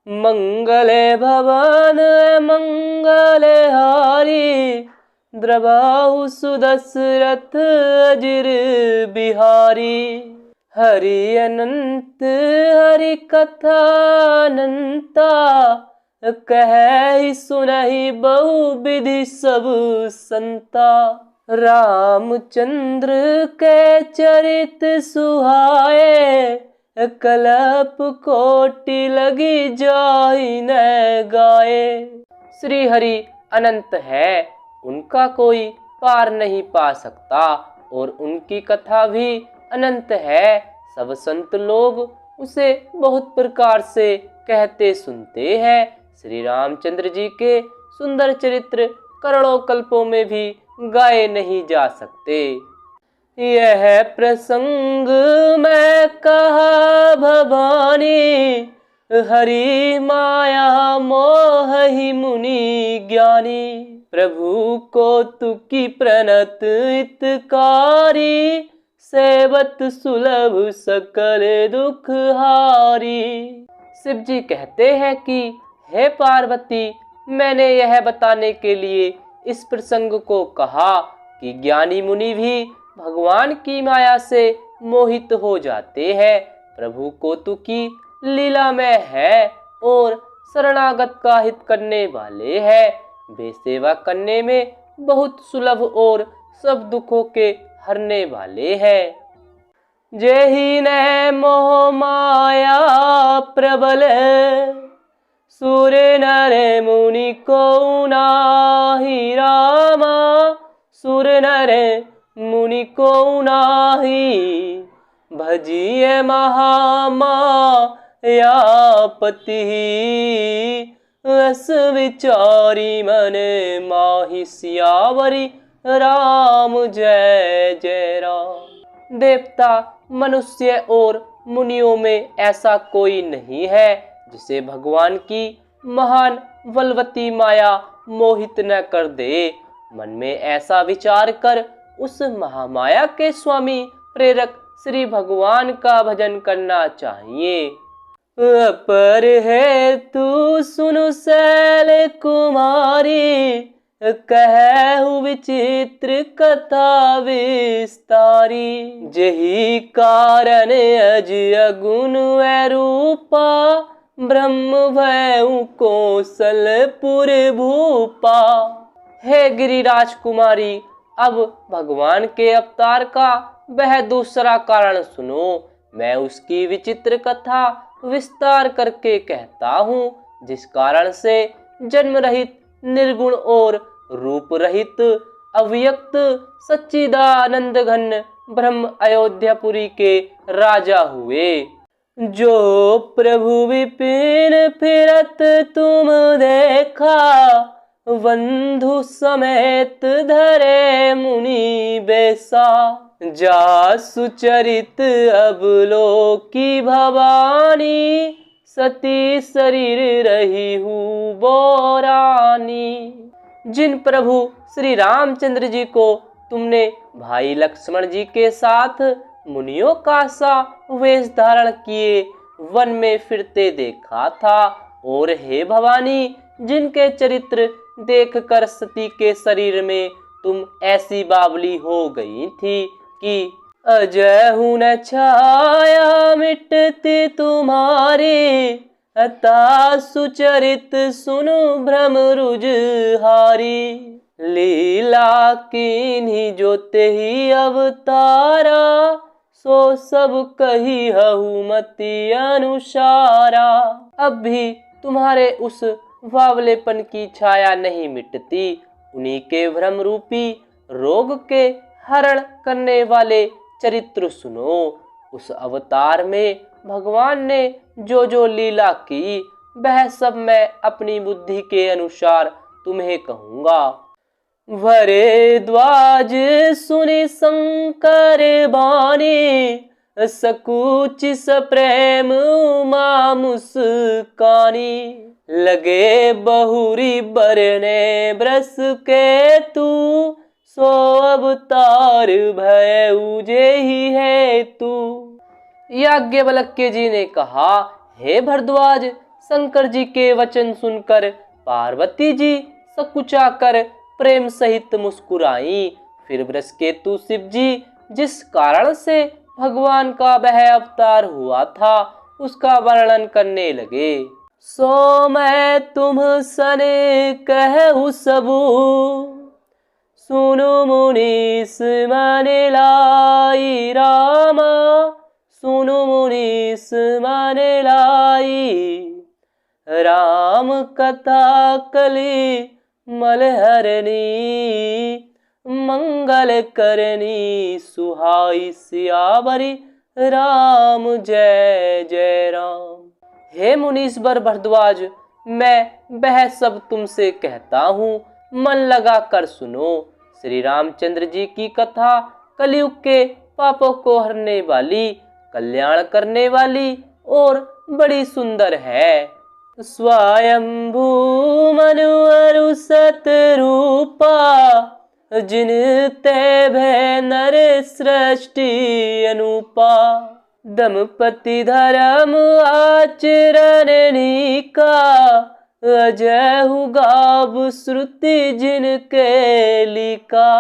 मंगले भवन मंगले हारी, द्रबाहु सुदशरथ अजिर बिहारी। हरि अनंत हरि कथा अनंता, कह सुनहि बहु विधि सब संता। रामचंद्र के चरित सुहाए, कल्प कोटि लगी जाहि न गाए। श्री हरि अनंत है, उनका कोई पार नहीं पा सकता, और उनकी कथा भी अनंत है। सब संत लोग उसे बहुत प्रकार से कहते सुनते हैं। श्री रामचंद्र जी के सुंदर चरित्र करोड़ों कल्पों में भी गाए नहीं जा सकते। यह प्रसंग मैं कहा भवानी, हरि माया मोह ही मुनि ज्ञानी। प्रभु को तुकी प्रणत हितकारी, सेवत सुलभ सकल दुख हारी। शिव जी कहते हैं कि हे पार्वती, मैंने यह बताने के लिए इस प्रसंग को कहा कि ज्ञानी मुनि भी भगवान की माया से मोहित हो जाते हैं। प्रभु को तुकी लीला में है और शरणागत का हित करने वाले हैं। वे सेवा करने में बहुत सुलभ और सब दुखों के हरने वाले हैं। जेहि ने मोह माया प्रबल, सुर नर मुनि को नाही रामा। सुर नर मुनि को नाही, भजिए महामायापति। अस विचारी मन माहि सियावरी, राम जय जय राम। देवता, मनुष्य और मुनियों में ऐसा कोई नहीं है जिसे भगवान की महान बलवती माया मोहित न कर दे। मन में ऐसा विचार कर उस महामाया के स्वामी प्रेरक श्री भगवान का भजन करना चाहिए। अपर है तू सुनु शैल कुमारी, कहु विचित्र कथा विस्तारी। जही कारण अज अगुन रूपा, ब्रह्म भयउ कौशलपुर भूपा। हे गिरिराज कुमारी, अब भगवान के अवतार का वह दूसरा कारण सुनो। मैं उसकी विचित्र कथा विस्तार करके कहता हूँ, जिस कारण से जन्म रहित, निर्गुण और रूप रहित, अव्यक्त सच्चिदानंद घन ब्रह्म अयोध्यापुरी के राजा हुए। जो प्रभु विपिन फिरत तुम देखा, बंधु समेत धरे मुनि बेसा। जा सुचरित अब लोकी भवानी, सती शरीर रही हूँ बोरानी। जिन प्रभु श्री रामचंद्र जी को तुमने भाई लक्ष्मण जी के साथ मुनियों का सा वेश धारण किए वन में फिरते देखा था, और हे भवानी, जिनके चरित्र देखकर सती के शरीर में तुम ऐसी बावली हो गई थी कि अजय हूं न छाया मिटती तुम्हारी। अता सुचरित सुनु भ्रम रुज हारी। लीला कीन्ही जो तेहि अवतारा, सो सब कही हहु मति अनुसारा। अब भी तुम्हारे उस बावलेपन की छाया नहीं मिटती। उन्हीं के भ्रम रूपी रोग के हरण करने वाले चरित्र सुनो। उस अवतार में भगवान ने जो जो लीला की, वह सब मैं अपनी बुद्धि के अनुसार तुम्हें कहूँगा। भरे द्वाज सुनि शंकर बानी, सकुच सप्रेम उमा मुस्कानी। लगे बहुरी बरने ब्रस के तू, सो अवतार भय उजे ही है तू। याज्ञवल्क्य जी ने कहा, हे भरद्वाज, शंकर जी के वचन सुनकर पार्वती जी सकुचाकर प्रेम सहित मुस्कुराई। फिर वृषकेतु शिव जी जिस कारण से भगवान का वह अवतार हुआ था उसका वर्णन करने लगे। सो मैं तुम सने कहूँ सबू, सुनो मुनीस माने लाई रामा, सुनो मुनीस माने लाई। राम कथा कली मलहरनी, मंगल करनी सुहाई सियावरी, राम जय जय राम। हे मुनीश्वर भरद्वाज, मैं वह सब तुमसे कहता हूँ, मन लगा कर सुनो। श्री रामचंद्र जी की कथा कलयुग के पापों को हरने वाली, कल्याण करने वाली और बड़ी सुंदर है। स्वयंभू मनु अरु सतरूपा, जिन ते भय नर सृष्टि अनुपा। दंपति धर्म आचरण नीका, अजहु गाव श्रुति जिनके लिका।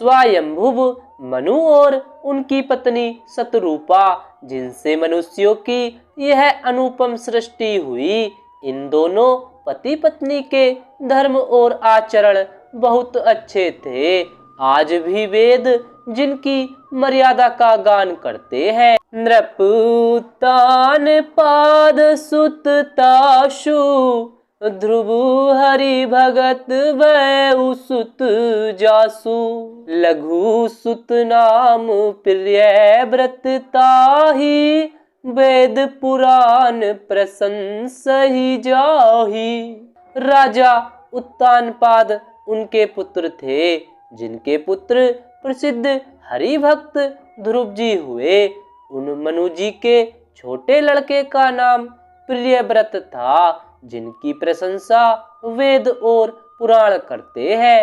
स्वयंभुव मनु और उनकी पत्नी शतरूपा, जिनसे मनुष्यों की यह अनुपम सृष्टि हुई, इन दोनों पति पत्नी के धर्म और आचरण बहुत अच्छे थे। आज भी वेद जिनकी मर्यादा का गान करते हैं। नृपुतान पाद सुत ताशु, ध्रुव हरि भगत वै सुत जासु। लघु सुत नाम प्रिय व्रत ताही, वेद पुराण प्रशंसहि जाही। राजा उत्तानपाद उनके पुत्र थे, जिनके पुत्र प्रसिद्ध हरिभक्त ध्रुव जी हुए। उन मनु जी के छोटे लड़के का नाम प्रियव्रत था, जिनकी प्रशंसा वेद और पुराण करते हैं।